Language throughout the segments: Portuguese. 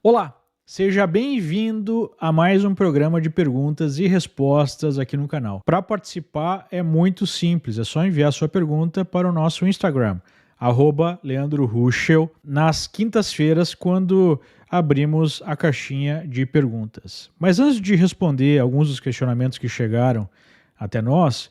Olá, seja bem-vindo a mais um programa de perguntas e respostas aqui no canal. Para participar é muito simples, é só enviar sua pergunta para o nosso Instagram, @LeandroRuschel, nas quintas-feiras, quando abrimos a caixinha de perguntas. Mas antes de responder alguns dos questionamentos que chegaram até nós,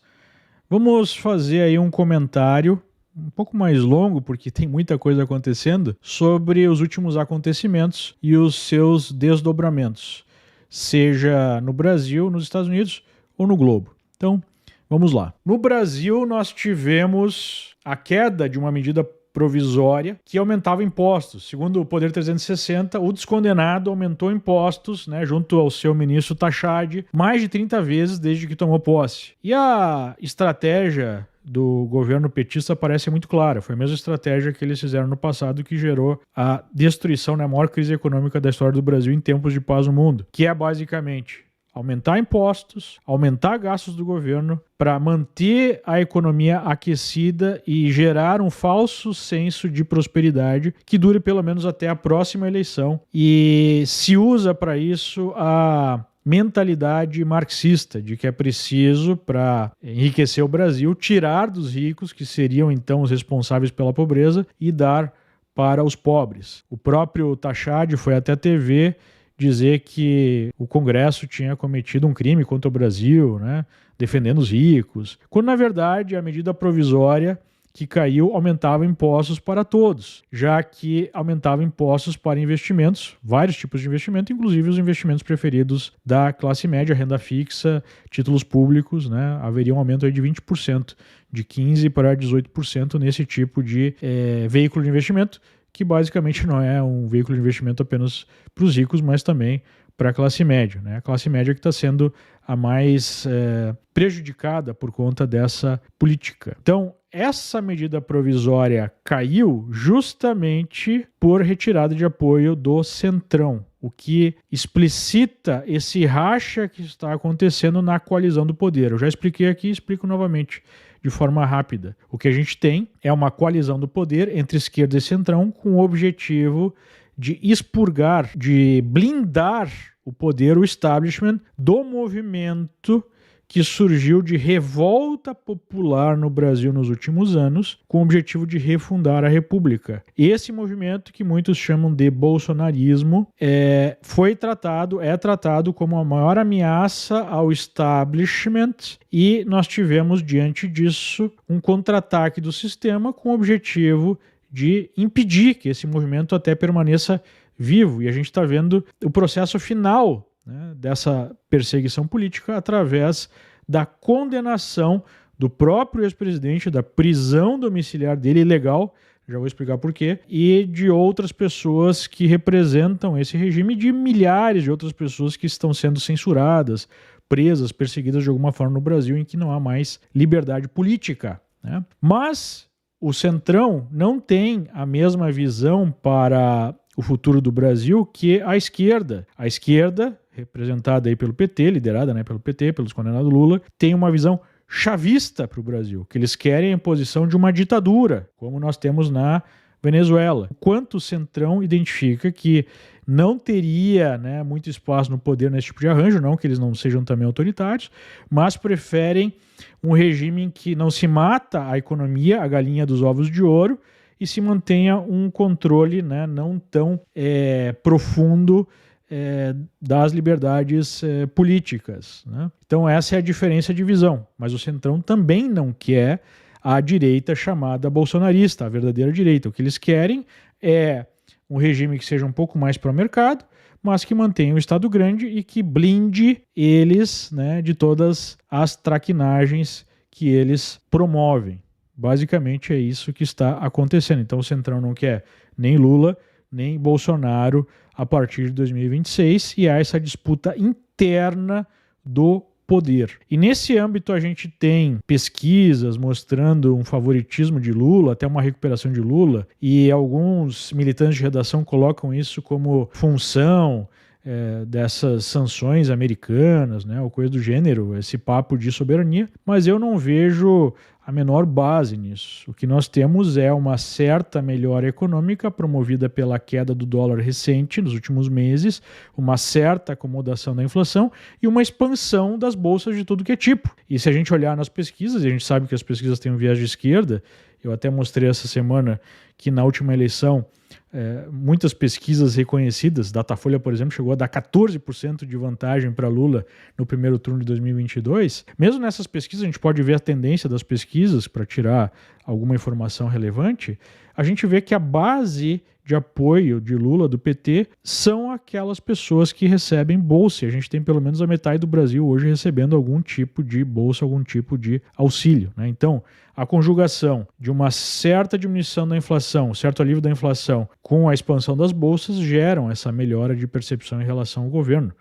vamos fazer aí um comentário um pouco mais longo, porque tem muita coisa acontecendo, sobre os últimos acontecimentos e os seus desdobramentos, seja no Brasil, nos Estados Unidos ou no globo. Então, vamos lá. No Brasil, nós tivemos a queda de uma medida provisória que aumentava impostos. Segundo o Poder 360, o descondenado aumentou impostos, junto ao seu ministro Tachad, mais de 30 vezes desde que tomou posse. E a estratégia do governo petista parece muito clara. Foi a mesma estratégia que eles fizeram no passado que gerou a destruição, a maior crise econômica da história do Brasil em tempos de paz no mundo, que é basicamente aumentar impostos, aumentar gastos do governo para manter a economia aquecida e gerar um falso senso de prosperidade que dure pelo menos até a próxima eleição. E se usa para isso a mentalidade marxista de que é preciso, para enriquecer o Brasil, tirar dos ricos, que seriam então os responsáveis pela pobreza, e dar para os pobres. O próprio Tachad foi até a TV dizer que o Congresso tinha cometido um crime contra o Brasil, defendendo os ricos, quando na verdade a medida provisória que caiu aumentava impostos para todos, já que aumentava impostos para investimentos, vários tipos de investimento, inclusive os investimentos preferidos da classe média, renda fixa, títulos públicos, haveria um aumento aí de 20%, de 15% para 18% nesse tipo de veículo de investimento, que basicamente não é um veículo de investimento apenas para os ricos, mas também para a classe média. A classe média que está sendo a mais prejudicada por conta dessa política. Então, essa medida provisória caiu justamente por retirada de apoio do Centrão, o que explicita esse racha que está acontecendo na coalizão do poder. Eu já expliquei aqui e explico novamente de forma rápida. O que a gente tem é uma coalizão do poder entre esquerda e centrão com o objetivo de expurgar, de blindar o poder, o establishment, do movimento que surgiu de revolta popular no Brasil nos últimos anos, com o objetivo de refundar a República. Esse movimento, que muitos chamam de bolsonarismo, é tratado como a maior ameaça ao establishment, e nós tivemos, diante disso, um contra-ataque do sistema com o objetivo de impedir que esse movimento até permaneça vivo. E a gente está vendo o processo final dessa perseguição política através da condenação do próprio ex-presidente, da prisão domiciliar dele ilegal, já vou explicar por quê, e de outras pessoas que representam esse regime, de milhares de outras pessoas que estão sendo censuradas, presas, perseguidas de alguma forma no Brasil, em que não há mais liberdade política. Mas o Centrão não tem a mesma visão para o futuro do Brasil que a esquerda. A esquerda, representada aí pelo PT, liderada pelo PT, pelos condenados Lula, tem uma visão chavista para o Brasil, que eles querem a imposição de uma ditadura, como nós temos na Venezuela. Enquanto o Centrão identifica que não teria muito espaço no poder nesse tipo de arranjo, não que eles não sejam também autoritários, mas preferem um regime em que não se mata a economia, a galinha dos ovos de ouro, e se mantenha um controle não tão profundo das liberdades políticas. Então essa é a diferença de visão. Mas o Centrão também não quer a direita chamada bolsonarista, a verdadeira direita. O que eles querem é um regime que seja um pouco mais pró-mercado, mas que mantenha o Estado grande e que blinde eles de todas as traquinagens que eles promovem. Basicamente é isso que está acontecendo. Então o Centrão não quer nem Lula, nem Bolsonaro a partir de 2026, e há essa disputa interna do poder. E nesse âmbito a gente tem pesquisas mostrando um favoritismo de Lula, até uma recuperação de Lula, e alguns militantes de redação colocam isso como função dessas sanções americanas, ou coisa do gênero, esse papo de soberania, mas eu não vejo a menor base nisso. O que nós temos é uma certa melhora econômica promovida pela queda do dólar recente nos últimos meses, uma certa acomodação da inflação e uma expansão das bolsas de tudo que é tipo. E se a gente olhar nas pesquisas, e a gente sabe que as pesquisas têm um viés de esquerda, eu até mostrei essa semana que na última eleição muitas pesquisas reconhecidas, Datafolha, por exemplo, chegou a dar 14% de vantagem para Lula no primeiro turno de 2022. Mesmo nessas pesquisas, a gente pode ver a tendência das pesquisas para tirar alguma informação relevante. A gente vê que a base de apoio de Lula, do PT, são aquelas pessoas que recebem bolsa. A gente tem pelo menos a metade do Brasil hoje recebendo algum tipo de bolsa, algum tipo de auxílio, né? Então, a conjugação de uma certa diminuição da inflação, certo alívio da inflação, com a expansão das bolsas, geram essa melhora de percepção em relação ao governo.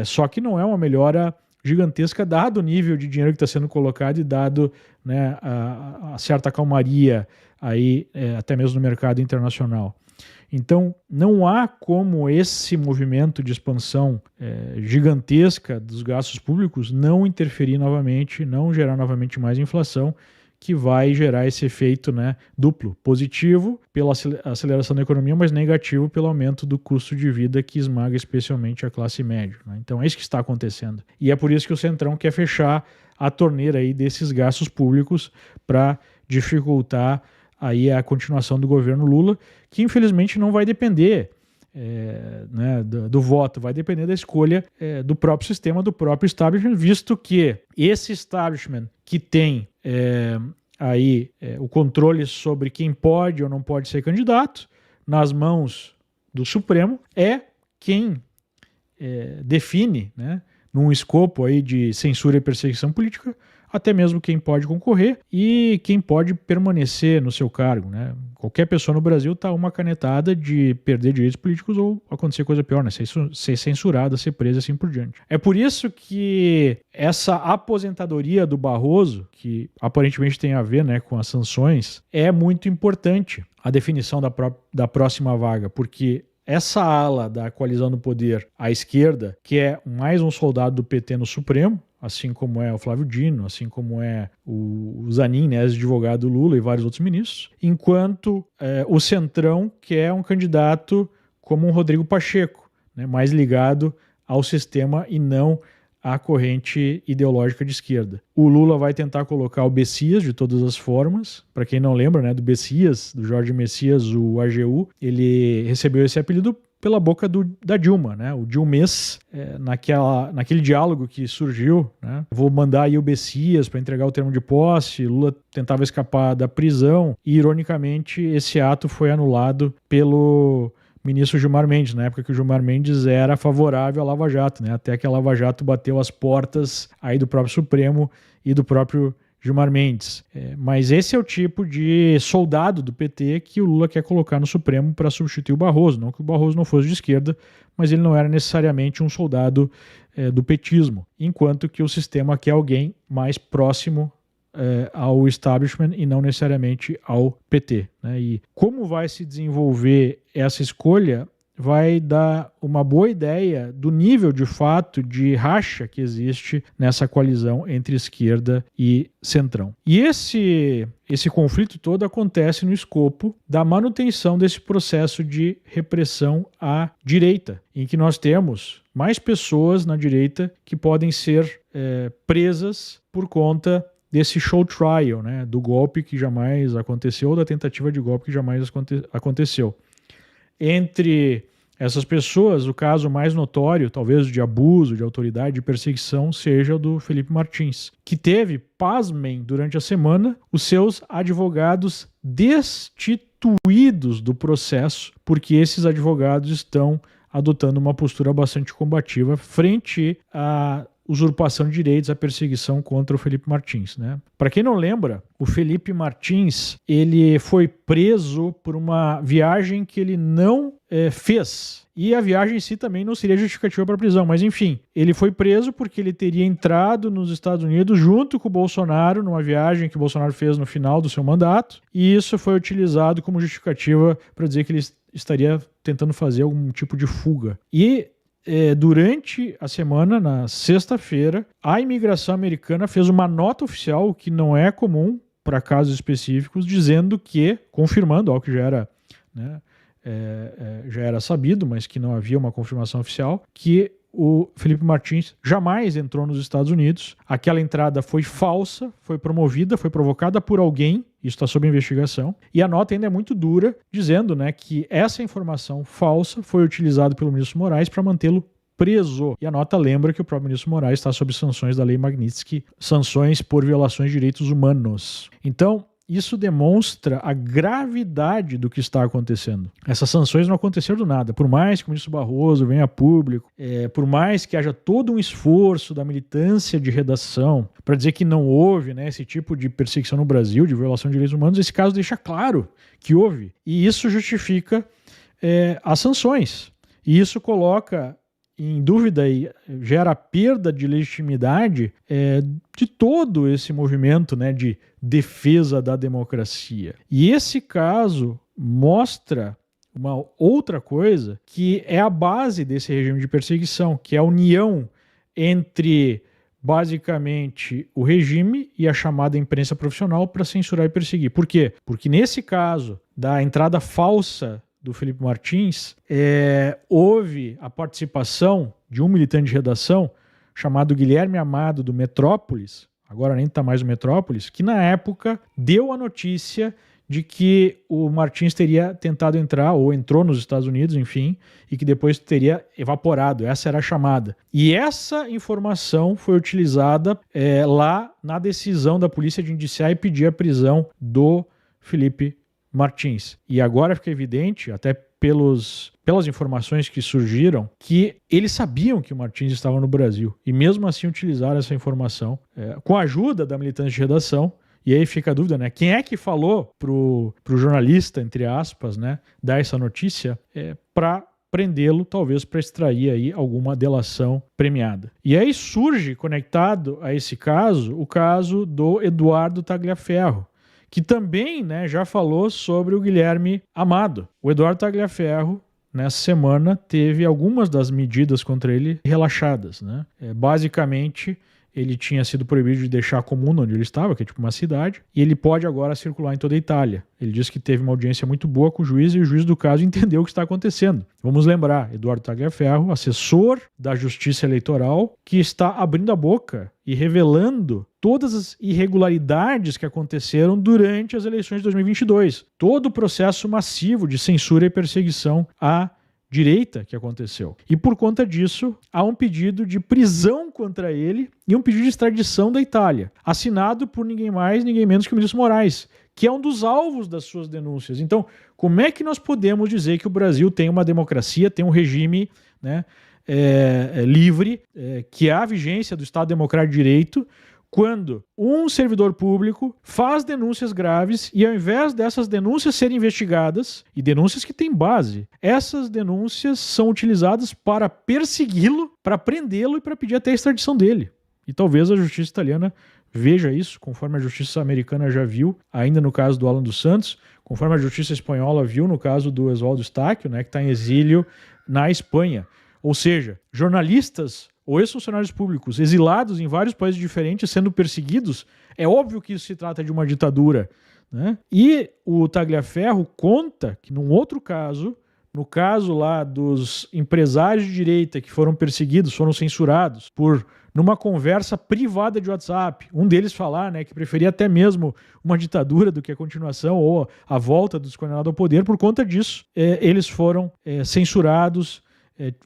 Só que não é uma melhora gigantesca, dado o nível de dinheiro que está sendo colocado e dado, né, a certa calmaria aí, até mesmo no mercado internacional. Então, não há como esse movimento de expansão gigantesca dos gastos públicos não interferir novamente, não gerar novamente mais inflação, que vai gerar esse efeito, né, duplo, positivo pela aceleração da economia, mas negativo pelo aumento do custo de vida que esmaga especialmente a classe média, né? Então é isso que está acontecendo. E é por isso que o Centrão quer fechar a torneira aí desses gastos públicos para dificultar aí a continuação do governo Lula, que infelizmente não vai depender né, do voto, vai depender da escolha do próprio sistema, do próprio establishment, visto que esse establishment que tem o controle sobre quem pode ou não pode ser candidato, nas mãos do Supremo, é quem define, né, num escopo aí de censura e perseguição política, até mesmo quem pode concorrer e quem pode permanecer no seu cargo, né? Qualquer pessoa no Brasil está uma canetada de perder direitos políticos ou acontecer coisa pior, né? Ser censurada, ser presa, assim por diante. É por isso que essa aposentadoria do Barroso, que aparentemente tem a ver, né, com as sanções, é muito importante a definição da próxima vaga, porque essa ala da coalizão do poder à esquerda, que é mais um soldado do PT no Supremo, assim como é o Flávio Dino, assim como é o Zanin, né, ex-advogado Lula e vários outros ministros, enquanto o Centrão, que é um candidato como um Rodrigo Pacheco, né, mais ligado ao sistema e não à corrente ideológica de esquerda. O Lula vai tentar colocar o Bessias de todas as formas. Para quem não lembra, né, do Bessias, do Jorge Messias, o AGU, ele recebeu esse apelido pela boca da Dilma, né? O Dilmês, naquele diálogo que surgiu, né? Vou mandar aí o Bessias para entregar o termo de posse. Lula tentava escapar da prisão e, ironicamente, esse ato foi anulado pelo ministro Gilmar Mendes, na época que o Gilmar Mendes era favorável à Lava Jato, né? Até que a Lava Jato bateu as portas aí do próprio Supremo e do próprio Gilmar Mendes. Mas esse é o tipo de soldado do PT que o Lula quer colocar no Supremo para substituir o Barroso. Não que o Barroso não fosse de esquerda, mas ele não era necessariamente um soldado do petismo, enquanto que o sistema quer alguém mais próximo ao establishment e não necessariamente ao PT, né? E como vai se desenvolver essa escolha vai dar uma boa ideia do nível de fato de racha que existe nessa coalizão entre esquerda e centrão. E esse conflito todo acontece no escopo da manutenção desse processo de repressão à direita, em que nós temos mais pessoas na direita que podem ser presas por conta desse show trial, né, do golpe que jamais aconteceu, ou da tentativa de golpe que jamais aconteceu. Entre essas pessoas, o caso mais notório, talvez de abuso, de autoridade, de perseguição, seja o do Felipe Martins, que teve, pasmem, durante a semana, os seus advogados destituídos do processo, porque esses advogados estão adotando uma postura bastante combativa frente à usurpação de direitos, a perseguição contra o Felipe Martins, né? Para quem não lembra, o Felipe Martins, ele foi preso por uma viagem que ele não fez. E a viagem em si também não seria justificativa para a prisão, mas enfim, ele foi preso porque ele teria entrado nos Estados Unidos junto com o Bolsonaro numa viagem que o Bolsonaro fez no final do seu mandato, e isso foi utilizado como justificativa para dizer que ele estaria tentando fazer algum tipo de fuga. E durante a semana, na sexta-feira, a imigração americana fez uma nota oficial, que não é comum para casos específicos, dizendo que, confirmando algo que já era, né, já era sabido, mas que não havia uma confirmação oficial, que o Felipe Martins jamais entrou nos Estados Unidos. Aquela entrada foi falsa, foi promovida, foi provocada por alguém, isso está sob investigação, e a nota ainda é muito dura, dizendo, né, que essa informação falsa foi utilizada pelo ministro Moraes para mantê-lo preso. E a nota lembra que o próprio ministro Moraes está sob sanções da Lei Magnitsky, sanções por violações de direitos humanos. Então, isso demonstra a gravidade do que está acontecendo. Essas sanções não aconteceram do nada. Por mais que o ministro Barroso venha a público, por mais que haja todo um esforço da militância de redação para dizer que não houve, né, esse tipo de perseguição no Brasil, de violação de direitos humanos, esse caso deixa claro que houve. E isso justifica as sanções. E isso coloca em dúvida e gera perda de legitimidade de todo esse movimento, né, de defesa da democracia. E esse caso mostra uma outra coisa que é a base desse regime de perseguição, que é a união entre, basicamente, o regime e a chamada imprensa profissional para censurar e perseguir. Por quê? Porque nesse caso da entrada falsa do Felipe Martins, houve a participação de um militante de redação chamado Guilherme Amado, do Metrópolis, agora nem está mais no Metrópolis, que na época deu a notícia de que o Martins teria tentado entrar, ou entrou nos Estados Unidos, enfim, e que depois teria evaporado. Essa era a chamada. E essa informação foi utilizada lá na decisão da polícia de indiciar e pedir a prisão do Felipe Martins. E agora fica evidente, até pelas informações que surgiram, que eles sabiam que o Martins estava no Brasil e mesmo assim utilizaram essa informação com a ajuda da militância de redação. E aí fica a dúvida, né? Quem é que falou pro jornalista, entre aspas, né, dar essa notícia para prendê-lo, talvez para extrair aí alguma delação premiada. E aí surge, conectado a esse caso, o caso do Eduardo Tagliaferro, que também, né, já falou sobre o Guilherme Amado. O Eduardo Tagliaferro, nessa semana, teve algumas das medidas contra ele relaxadas, né? Basicamente, ele tinha sido proibido de deixar a comuna onde ele estava, que é tipo uma cidade, e ele pode agora circular em toda a Itália. Ele disse que teve uma audiência muito boa com o juiz e o juiz do caso entendeu o que está acontecendo. Vamos lembrar, Eduardo Tagliaferro, assessor da Justiça Eleitoral, que está abrindo a boca e revelando todas as irregularidades que aconteceram durante as eleições de 2022. Todo o processo massivo de censura e perseguição à direita que aconteceu. E por conta disso, há um pedido de prisão contra ele e um pedido de extradição da Itália, assinado por ninguém mais, ninguém menos que o ministro Moraes, que é um dos alvos das suas denúncias. Então, como é que nós podemos dizer que o Brasil tem uma democracia, tem um regime, né, livre, que há a vigência do Estado Democrático de Direito, quando um servidor público faz denúncias graves e ao invés dessas denúncias serem investigadas, e denúncias que têm base, essas denúncias são utilizadas para persegui-lo, para prendê-lo e para pedir até a extradição dele. E talvez a justiça italiana veja isso, conforme a justiça americana já viu, ainda no caso do Alan dos Santos, conforme a justiça espanhola viu no caso do Oswaldo Eustáquio, né, que está em exílio na Espanha. Ou seja, jornalistas ou ex-funcionários públicos exilados em vários países diferentes sendo perseguidos, é óbvio que isso se trata de uma ditadura, né? E o Tagliaferro conta que num outro caso, no caso lá dos empresários de direita que foram perseguidos, foram censurados numa conversa privada de WhatsApp, um deles falar, né, que preferia até mesmo uma ditadura do que a continuação ou a volta dos condenados ao poder. Por conta disso, eles foram censurados,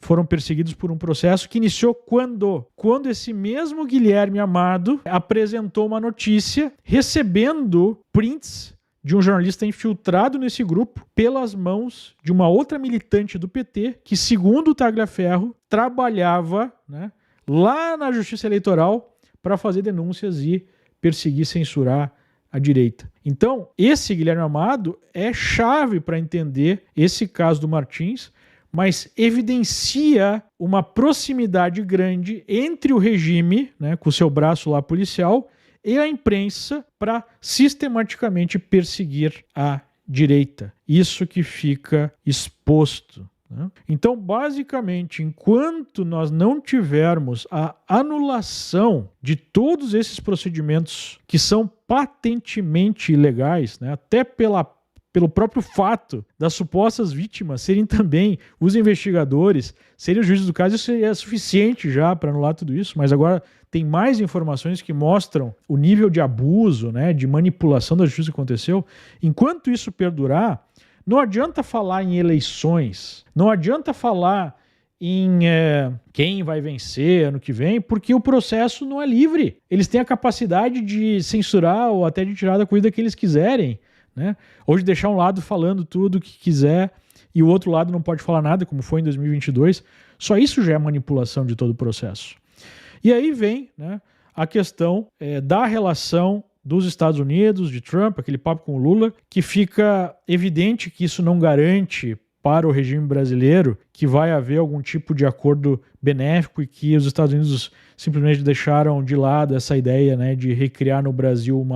foram perseguidos por um processo que iniciou quando esse mesmo Guilherme Amado apresentou uma notícia recebendo prints de um jornalista infiltrado nesse grupo pelas mãos de uma outra militante do PT que, segundo o Tagliaferro, trabalhava, né, lá na Justiça Eleitoral para fazer denúncias e perseguir, censurar a direita. Então, esse Guilherme Amado é chave para entender esse caso do Martins, mas evidencia uma proximidade grande entre o regime, né, com o seu braço lá policial, e a imprensa para sistematicamente perseguir a direita. Isso que fica exposto né? Então, basicamente, enquanto nós não tivermos a anulação de todos esses procedimentos que são patentemente ilegais, né, até pelo próprio fato das supostas vítimas serem também os investigadores, serem os juízes do caso, isso é suficiente já para anular tudo isso, mas agora tem mais informações que mostram o nível de abuso, né, de manipulação da justiça que aconteceu. Enquanto isso perdurar, não adianta falar em eleições, não adianta falar em quem vai vencer ano que vem, porque o processo não é livre. Eles têm a capacidade de censurar ou até de tirar da corrida que eles quiserem, né? Ou de deixar um lado falando tudo o que quiser e o outro lado não pode falar nada, como foi em 2022. Só isso já é manipulação de todo o processo. E aí vem, né, a questão da relação dos Estados Unidos, de Trump, aquele papo com o Lula, que fica evidente que isso não garante para o regime brasileiro que vai haver algum tipo de acordo benéfico e que os Estados Unidos simplesmente deixaram de lado essa ideia, né, de recriar no Brasil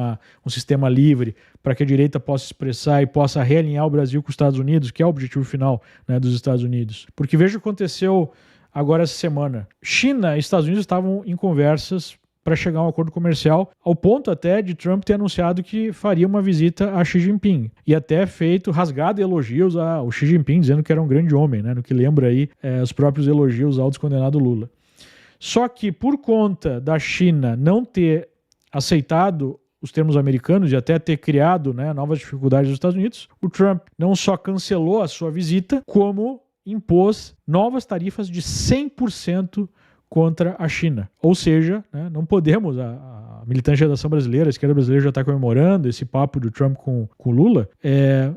um sistema livre para que a direita possa expressar e possa realinhar o Brasil com os Estados Unidos, que é o objetivo final, né, dos Estados Unidos. Porque veja o que aconteceu agora essa semana. China e Estados Unidos estavam em conversas para chegar a um acordo comercial, ao ponto até de Trump ter anunciado que faria uma visita a Xi Jinping e até rasgado elogios ao Xi Jinping, dizendo que era um grande homem, né, no que lembra aí os próprios elogios ao descondenado Lula. Só que por conta da China não ter aceitado os termos americanos e até ter criado, né, novas dificuldades nos Estados Unidos, o Trump não só cancelou a sua visita, como impôs novas tarifas de 100% contra a China. Ou seja, né, não podemos, a militância da ação brasileira, a esquerda brasileira já está comemorando esse papo do Trump com Lula,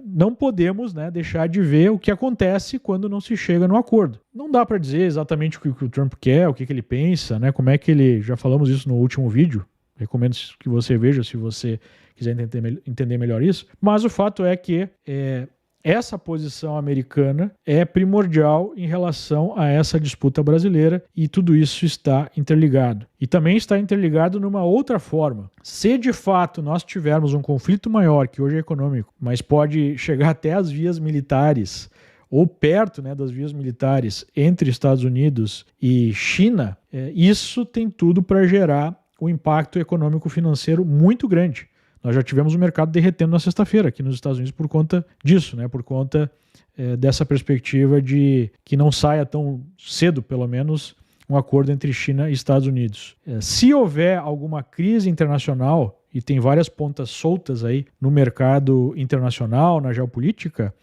não podemos, né, deixar de ver o que acontece quando não se chega no acordo. Não dá para dizer exatamente o que o Trump quer, o que ele pensa, né, como é que ele, já falamos isso no último vídeo, recomendo que você veja se você quiser entender melhor isso, mas o fato é que essa posição americana é primordial em relação a essa disputa brasileira e tudo isso está interligado. E também está interligado numa outra forma. Se de fato nós tivermos um conflito maior, que hoje é econômico, mas pode chegar até as vias militares, ou perto, né, das vias militares entre Estados Unidos e China, isso tem tudo para gerar um impacto econômico-financeiro muito grande. Nós já tivemos o mercado derretendo na sexta-feira aqui nos Estados Unidos por conta disso, né? Por conta dessa perspectiva de que não saia tão cedo, pelo menos, um acordo entre China e Estados Unidos. Se houver alguma crise internacional, e tem várias pontas soltas aí no mercado internacional, na geopolítica,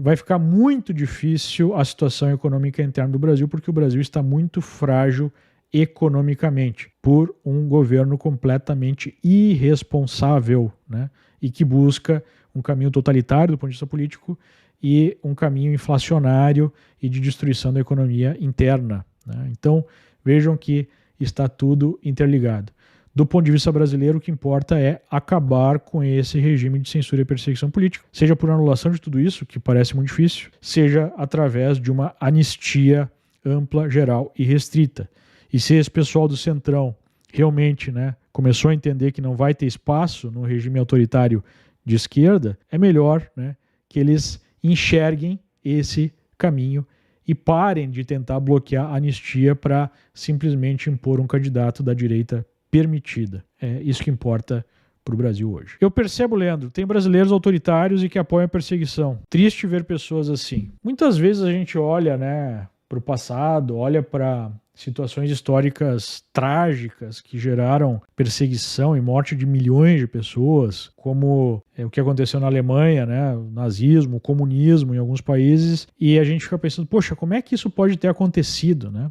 vai ficar muito difícil a situação econômica interna do Brasil, porque o Brasil está muito frágil economicamente, por um governo completamente irresponsável, né? E que busca um caminho totalitário do ponto de vista político e um caminho inflacionário e de destruição da economia interna, né? Então, vejam que está tudo interligado. Do ponto de vista brasileiro, o que importa é acabar com esse regime de censura e perseguição política, seja por anulação de tudo isso, que parece muito difícil, seja através de uma anistia ampla, geral e restrita. E se esse pessoal do Centrão realmente, né, começou a entender que não vai ter espaço no regime autoritário de esquerda, é melhor, né, que eles enxerguem esse caminho e parem de tentar bloquear a anistia para simplesmente impor um candidato da direita permitida. É isso que importa para o Brasil hoje. Eu percebo, Leandro, tem brasileiros autoritários e que apoiam a perseguição. Triste ver pessoas assim. Muitas vezes a gente olha, né, para o passado, olha para situações históricas trágicas que geraram perseguição e morte de milhões de pessoas, como o que aconteceu na Alemanha, né, o nazismo, o comunismo em alguns países, e a gente fica pensando, poxa, como é que isso pode ter acontecido, né?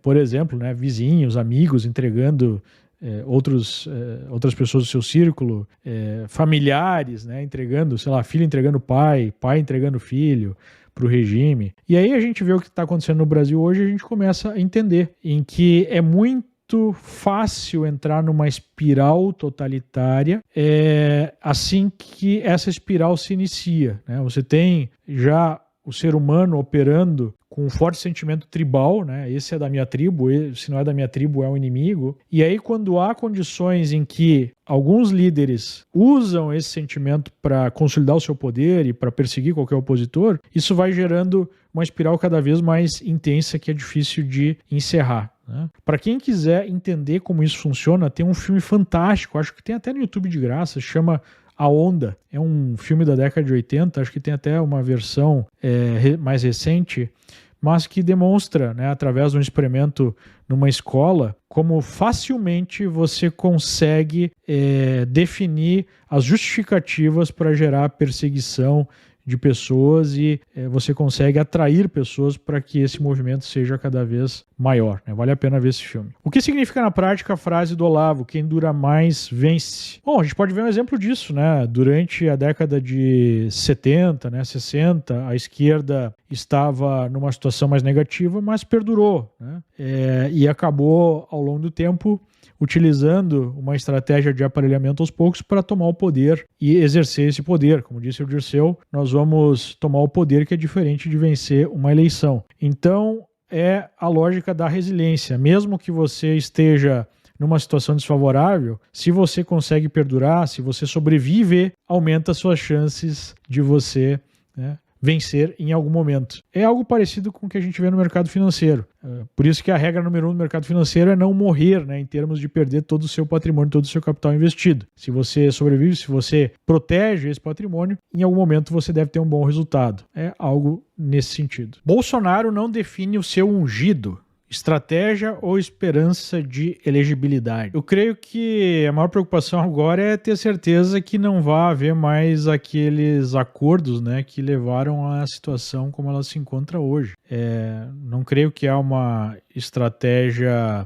Por exemplo, né, vizinhos, amigos entregando outras pessoas do seu círculo, familiares, né, entregando, sei lá, filho entregando pai entregando filho para o regime. E aí a gente vê o que está acontecendo no Brasil hoje e a gente começa a entender em que é muito fácil entrar numa espiral totalitária assim que essa espiral se inicia, né? Você tem já o ser humano operando com um forte sentimento tribal, né? Esse é da minha tribo, se não é da minha tribo é um inimigo. E aí quando há condições em que alguns líderes usam esse sentimento para consolidar o seu poder e para perseguir qualquer opositor, isso vai gerando uma espiral cada vez mais intensa que é difícil de encerrar. Para quem quiser entender como isso funciona, tem um filme fantástico, acho que tem até no YouTube de graça, chama A Onda. É um filme da década de 80, acho que tem até uma versão mais recente, mas que demonstra, né, através de um experimento numa escola, como facilmente você consegue definir as justificativas para gerar perseguição de pessoas e você consegue atrair pessoas para que esse movimento seja cada vez maior, né? Vale a pena ver esse filme. O que significa na prática a frase do Olavo, quem dura mais vence? Bom, a gente pode ver um exemplo disso, né? Durante a década de 70, né, 60, a esquerda estava numa situação mais negativa, mas perdurou, né? E acabou, ao longo do tempo, utilizando uma estratégia de aparelhamento aos poucos para tomar o poder e exercer esse poder. Como disse o Dirceu, nós vamos tomar o poder, que é diferente de vencer uma eleição. Então, é a lógica da resiliência. Mesmo que você esteja numa situação desfavorável, se você consegue perdurar, se você sobrevive, aumenta suas chances de você, né, vencer em algum momento. É algo parecido com o que a gente vê no mercado financeiro. Por isso que a regra número 1 do mercado financeiro é não morrer, né, em termos de perder todo o seu patrimônio, todo o seu capital investido. Se você sobrevive, se você protege esse patrimônio, em algum momento você deve ter um bom resultado. É algo nesse sentido. Bolsonaro não define o seu ungido. Estratégia ou esperança de elegibilidade? Eu creio que a maior preocupação agora é ter certeza que não vai haver mais aqueles acordos, né, que levaram à situação como ela se encontra hoje. Não creio que há uma estratégia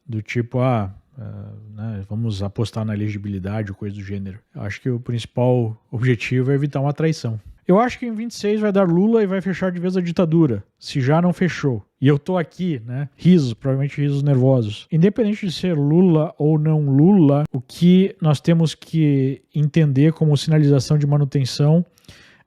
do tipo, né, vamos apostar na elegibilidade ou coisa do gênero. Eu acho que o principal objetivo é evitar uma traição. Eu acho que em 26 vai dar Lula e vai fechar de vez a ditadura, se já não fechou. E eu tô aqui, né? Risos, provavelmente risos nervosos. Independente de ser Lula ou não Lula, o que nós temos que entender como sinalização de manutenção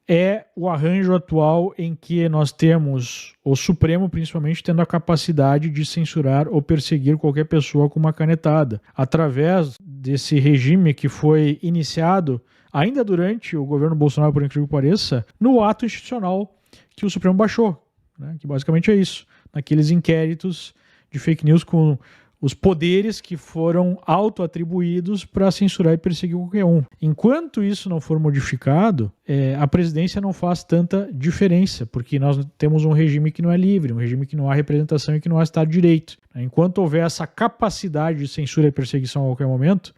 é o arranjo atual em que nós temos o Supremo, principalmente, tendo a capacidade de censurar ou perseguir qualquer pessoa com uma canetada. Através desse regime que foi iniciado ainda durante o governo Bolsonaro, por incrível que pareça, no ato institucional que o Supremo baixou, né? Que basicamente é isso, naqueles inquéritos de fake news com os poderes que foram auto-atribuídos para censurar e perseguir qualquer um. Enquanto isso não for modificado, a presidência não faz tanta diferença, porque nós temos um regime que não é livre, um regime que não há representação e que não há Estado de Direito. Enquanto houver essa capacidade de censura e perseguição a qualquer momento,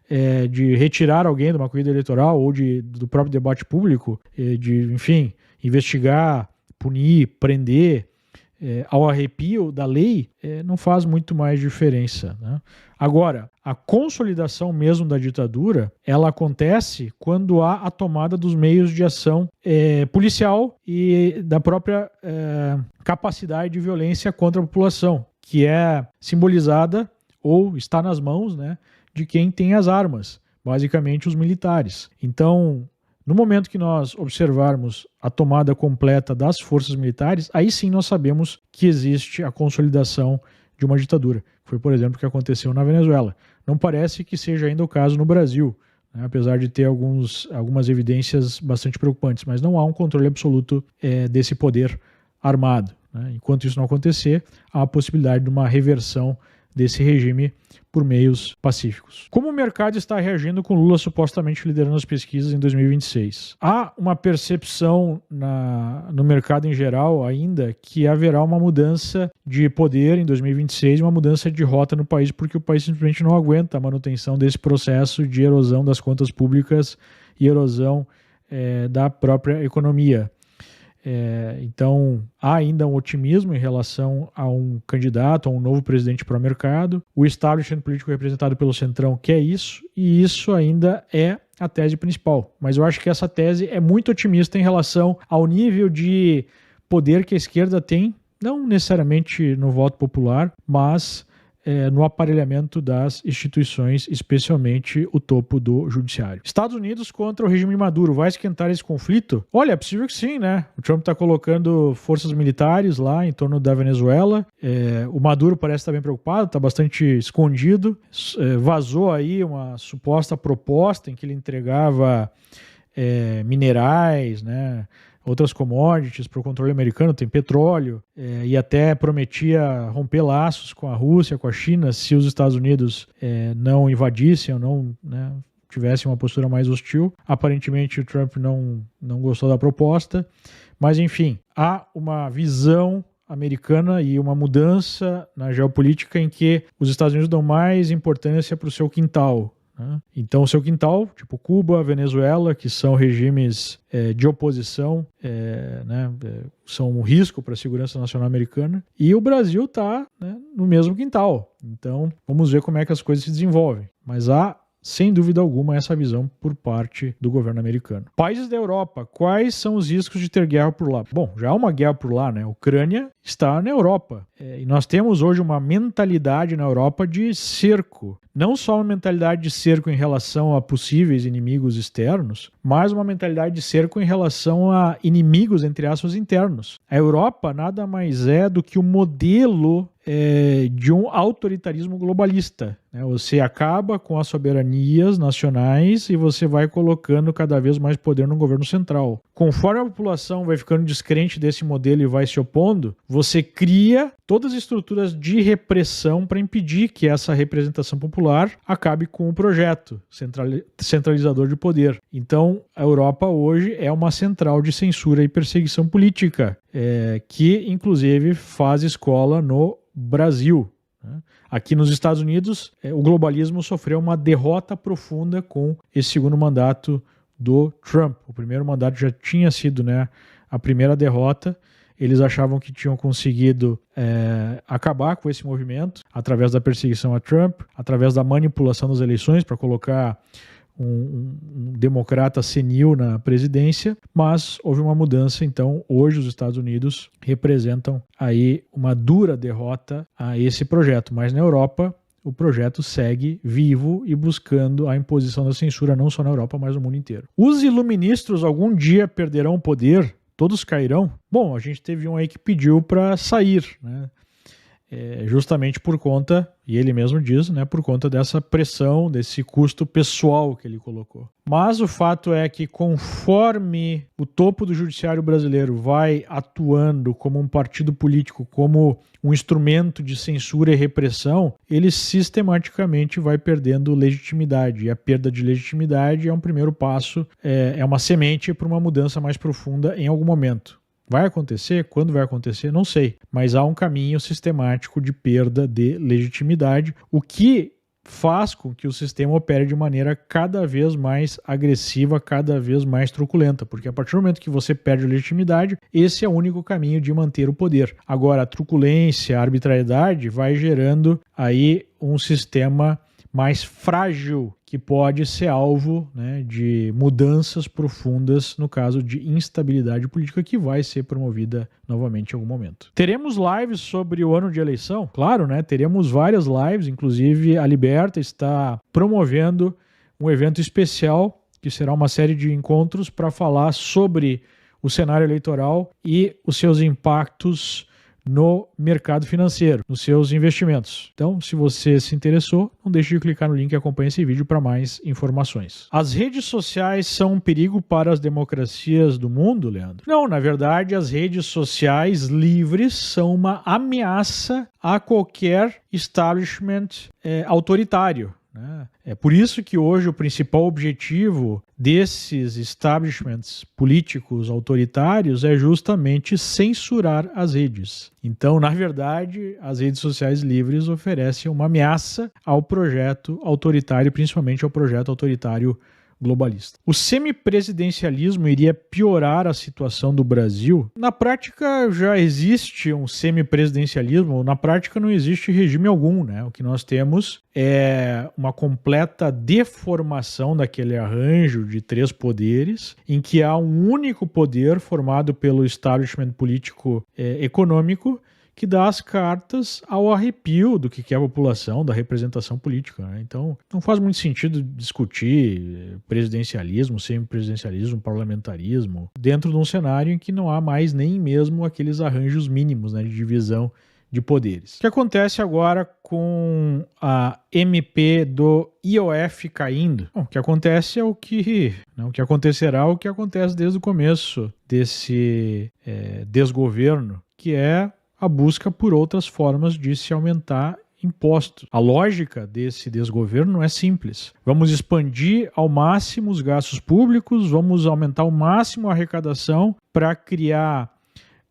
de retirar alguém de uma corrida eleitoral ou do próprio debate público, de, enfim, investigar, punir, prender, ao arrepio da lei, não faz muito mais diferença, né? Agora, a consolidação mesmo da ditadura, ela acontece quando há a tomada dos meios de ação policial e da própria capacidade de violência contra a população, que é simbolizada ou está nas mãos, né, de quem tem as armas, basicamente os militares. Então, no momento que nós observarmos a tomada completa das forças militares, aí sim nós sabemos que existe a consolidação de uma ditadura. Foi, por exemplo, o que aconteceu na Venezuela. Não parece que seja ainda o caso no Brasil, né, apesar de ter algumas evidências bastante preocupantes, mas não há um controle absoluto desse poder armado, né? Enquanto isso não acontecer, há a possibilidade de uma reversão desse regime por meios pacíficos. Como o mercado está reagindo com Lula supostamente liderando as pesquisas em 2026? Há uma percepção no mercado em geral ainda que haverá uma mudança de poder em 2026, uma mudança de rota no país, porque o país simplesmente não aguenta a manutenção desse processo de erosão das contas públicas e erosão da própria economia. Então, há ainda um otimismo em relação a um candidato, a um novo presidente para o mercado. O establishment político representado pelo Centrão quer isso, e isso ainda é a tese principal. Mas eu acho que essa tese é muito otimista em relação ao nível de poder que a esquerda tem, não necessariamente no voto popular, mas no aparelhamento das instituições, especialmente o topo do judiciário. Estados Unidos contra o regime de Maduro, vai esquentar esse conflito? Olha, é possível que sim, né? O Trump está colocando forças militares lá em torno da Venezuela, o Maduro parece estar bem preocupado, está bastante escondido, vazou aí uma suposta proposta em que ele entregava minerais, né, outras commodities para o controle americano, tem petróleo, e até prometia romper laços com a Rússia, com a China, se os Estados Unidos não invadissem ou não, né, tivessem uma postura mais hostil. Aparentemente o Trump não gostou da proposta, mas enfim, há uma visão americana e uma mudança na geopolítica em que os Estados Unidos dão mais importância para o seu quintal. Então, o seu quintal, tipo Cuba, Venezuela, que são regimes de oposição, são um risco para a segurança nacional americana, e o Brasil está, né, no mesmo quintal. Então, vamos ver como é que as coisas se desenvolvem. Mas há, sem dúvida alguma, essa visão por parte do governo americano. Países da Europa, quais são os riscos de ter guerra por lá? Bom, já há uma guerra por lá, né? A Ucrânia está na Europa. E nós temos hoje uma mentalidade na Europa de cerco. Não só uma mentalidade de cerco em relação a possíveis inimigos externos, mas uma mentalidade de cerco em relação a inimigos, entre aspas, internos. A Europa nada mais é do que o modelo de um autoritarismo globalista. Você acaba com as soberanias nacionais e você vai colocando cada vez mais poder no governo central. Conforme a população vai ficando descrente desse modelo e vai se opondo, você cria todas as estruturas de repressão para impedir que essa representação popular acabe com o projeto centralizador de poder. Então, a Europa hoje é uma central de censura e perseguição política, que inclusive faz escola no Brasil. Aqui nos Estados Unidos, o globalismo sofreu uma derrota profunda com esse segundo mandato do Trump. O primeiro mandato já tinha sido, né, a primeira derrota. Eles achavam que tinham conseguido acabar com esse movimento através da perseguição a Trump, através da manipulação das eleições para colocar um democrata senil na presidência, mas houve uma mudança. Então hoje os Estados Unidos representam aí uma dura derrota a esse projeto, mas na Europa o projeto segue vivo e buscando a imposição da censura não só na Europa, mas no mundo inteiro. Os iluministros algum dia perderão o poder? Todos cairão? Bom, a gente teve um aí que pediu para sair, né? Justamente por conta, e ele mesmo diz, né, por conta dessa pressão, desse custo pessoal que ele colocou. Mas o fato é que conforme o topo do judiciário brasileiro vai atuando como um partido político, como um instrumento de censura e repressão, ele sistematicamente vai perdendo legitimidade. E a perda de legitimidade é um primeiro passo, é uma semente para uma mudança mais profunda em algum momento. Vai acontecer? Quando vai acontecer? Não sei. Mas há um caminho sistemático de perda de legitimidade, o que faz com que o sistema opere de maneira cada vez mais agressiva, cada vez mais truculenta, porque a partir do momento que você perde a legitimidade, esse é o único caminho de manter o poder. Agora, a truculência, a arbitrariedade vai gerando aí um sistema mais frágil, que pode ser alvo, né, de mudanças profundas no caso de instabilidade política que vai ser promovida novamente em algum momento. Teremos lives sobre o ano de eleição? Claro, né? Teremos várias lives, inclusive a Liberta está promovendo um evento especial que será uma série de encontros para falar sobre o cenário eleitoral e os seus impactos no mercado financeiro, nos seus investimentos. Então, se você se interessou, não deixe de clicar no link e acompanhe esse vídeo para mais informações. As redes sociais são um perigo para as democracias do mundo, Leandro? Não, na verdade, as redes sociais livres são uma ameaça a qualquer establishment autoritário. É por isso que hoje o principal objetivo desses establishments políticos autoritários é justamente censurar as redes. Então, na verdade, as redes sociais livres oferecem uma ameaça ao projeto autoritário, principalmente ao projeto autoritário globalista. O semipresidencialismo iria piorar a situação do Brasil? Na prática já existe um semipresidencialismo, na prática não existe regime algum, né? O que nós temos é uma completa deformação daquele arranjo de três poderes, em que há um único poder formado pelo establishment político econômico, que dá as cartas ao arrepio do que é a população, da representação política, né? Então, não faz muito sentido discutir presidencialismo, semipresidencialismo, parlamentarismo, dentro de um cenário em que não há mais nem mesmo aqueles arranjos mínimos, né, de divisão de poderes. O que acontece agora com a MP do IOF caindo? Bom, o que acontece é o que acontecerá, o que acontece desde o começo desse desgoverno, que é a busca por outras formas de se aumentar impostos. A lógica desse desgoverno é simples. Vamos expandir ao máximo os gastos públicos, vamos aumentar ao máximo a arrecadação para criar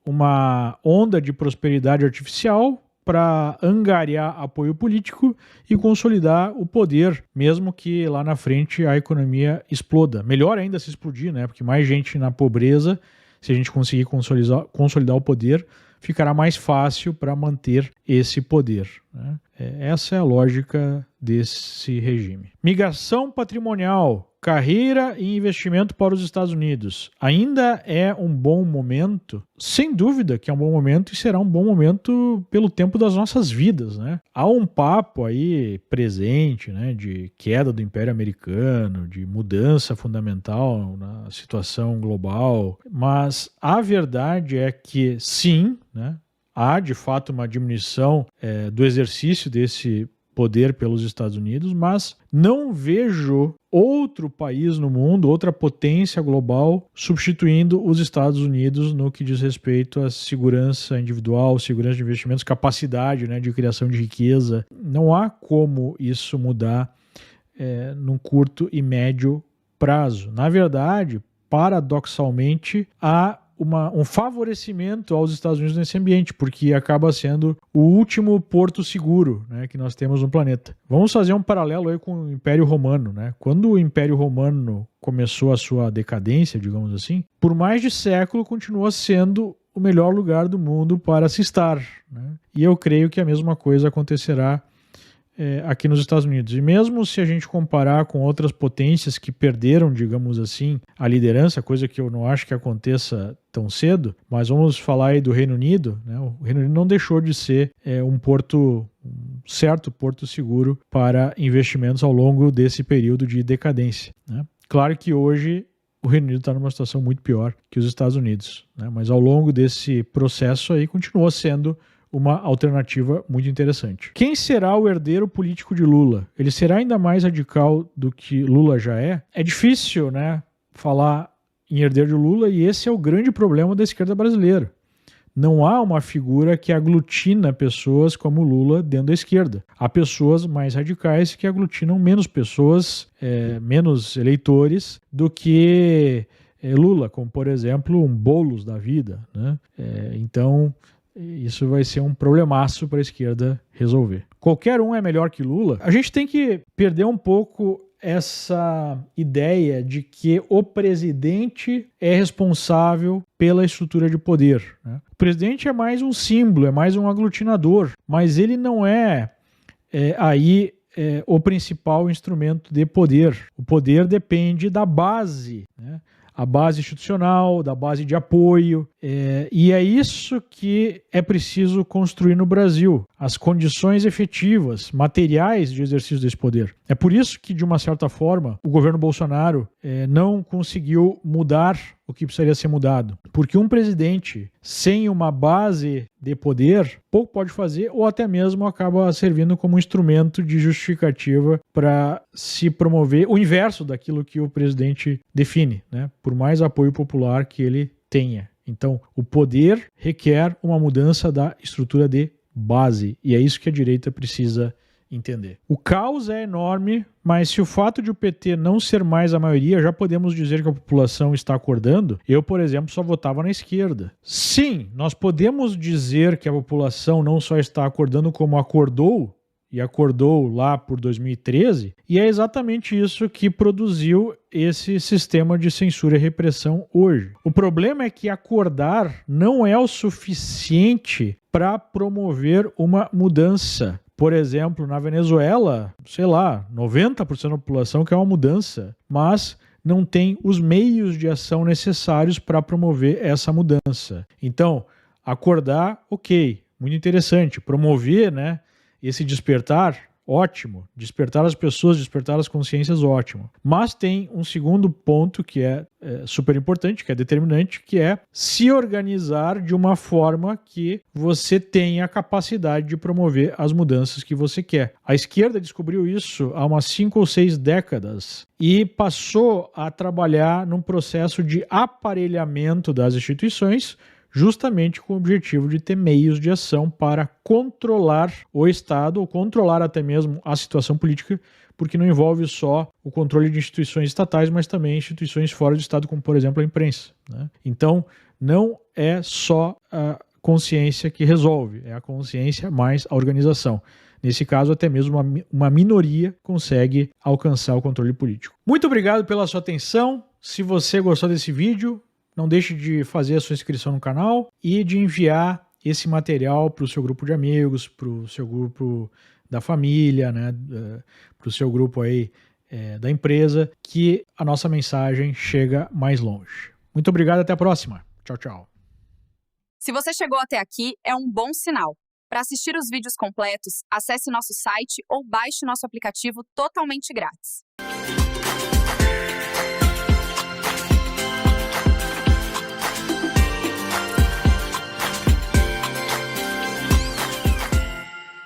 uma onda de prosperidade artificial, para angariar apoio político e consolidar o poder, mesmo que lá na frente a economia exploda. Melhor ainda se explodir, né? Porque mais gente na pobreza, se a gente conseguir consolidar o poder, ficará mais fácil para manter esse poder, né? Essa é a lógica desse regime. Migração patrimonial, carreira e investimento para os Estados Unidos. Ainda é um bom momento? Sem dúvida que é um bom momento e será um bom momento pelo tempo das nossas vidas, né? Há um papo aí presente, né, de queda do Império Americano, de mudança fundamental na situação global, mas a verdade é que sim, né, há de fato uma diminuição do exercício desse poder pelos Estados Unidos, mas não vejo outro país no mundo, outra potência global, substituindo os Estados Unidos no que diz respeito à segurança individual, segurança de investimentos, capacidade, né, de criação de riqueza. Não há como isso mudar num curto e médio prazo. Na verdade, paradoxalmente, há um favorecimento aos Estados Unidos nesse ambiente, porque acaba sendo o último porto seguro, né, que nós temos no planeta. Vamos fazer um paralelo aí com o Império Romano, né? Quando o Império Romano começou a sua decadência, digamos assim, por mais de século continua sendo o melhor lugar do mundo para se estar, né? E eu creio que a mesma coisa acontecerá aqui nos Estados Unidos. E mesmo se a gente comparar com outras potências que perderam, digamos assim, a liderança, coisa que eu não acho que aconteça tão cedo, mas vamos falar aí do Reino Unido, né? O Reino Unido não deixou de ser um certo porto seguro para investimentos ao longo desse período de decadência, né? Claro que hoje o Reino Unido está numa situação muito pior que os Estados Unidos, né? Mas ao longo desse processo aí continuou sendo uma alternativa muito interessante. Quem será o herdeiro político de Lula? Ele será ainda mais radical do que Lula já é? É difícil, né, falar em herdeiro de Lula, e esse é o grande problema da esquerda brasileira. Não há uma figura que aglutina pessoas como Lula dentro da esquerda. Há pessoas mais radicais que aglutinam menos pessoas, menos eleitores do que Lula, como por exemplo um Boulos da vida, né? Então isso vai ser um problemaço para a esquerda resolver. Qualquer um é melhor que Lula. A gente tem que perder um pouco essa ideia de que o presidente é responsável pela estrutura de poder, né? O presidente é mais um símbolo, é mais um aglutinador, mas ele não é o principal instrumento de poder. O poder depende da base, né? A base institucional, da base de apoio, e é isso que é preciso construir no Brasil, as condições efetivas, materiais de exercício desse poder. É por isso que, de uma certa forma, o governo Bolsonaro não conseguiu mudar o que precisaria ser mudado, porque um presidente sem uma base de poder pouco pode fazer, ou até mesmo acaba servindo como um instrumento de justificativa para se promover o inverso daquilo que o presidente define, né? Por mais apoio popular que ele tenha. Então, o poder requer uma mudança da estrutura de base, e é isso que a direita precisa entender. O caos é enorme, mas se o fato de o PT não ser mais a maioria, já podemos dizer que a população está acordando? Eu, por exemplo, só votava na esquerda. Sim, nós podemos dizer que a população não só está acordando, como acordou, e acordou lá por 2013, e é exatamente isso que produziu esse sistema de censura e repressão hoje. O problema é que acordar não é o suficiente para promover uma mudança. Por exemplo, na Venezuela, 90% da população quer uma mudança, mas não tem os meios de ação necessários para promover essa mudança. Então, acordar, ok, muito interessante. Promover, né, esse despertar, ótimo. Despertar as pessoas, despertar as consciências, ótimo. Mas tem um segundo ponto que é super importante, que é determinante, que é se organizar de uma forma que você tenha a capacidade de promover as mudanças que você quer. A esquerda descobriu isso há umas 5 ou 6 décadas e passou a trabalhar num processo de aparelhamento das instituições, justamente com o objetivo de ter meios de ação para controlar o Estado, ou controlar até mesmo a situação política, porque não envolve só o controle de instituições estatais, mas também instituições fora do Estado, como, por exemplo, a imprensa, né? Então, não é só a consciência que resolve, é a consciência mais a organização. Nesse caso, até mesmo uma minoria consegue alcançar o controle político. Muito obrigado pela sua atenção. Se você gostou desse vídeo, não deixe de fazer a sua inscrição no canal e de enviar esse material para o seu grupo de amigos, para o seu grupo da família, né, para o seu grupo aí da empresa, que a nossa mensagem chega mais longe. Muito obrigado, até a próxima. Tchau, tchau. Se você chegou até aqui, é um bom sinal. Para assistir os vídeos completos, acesse nosso site ou baixe nosso aplicativo totalmente grátis.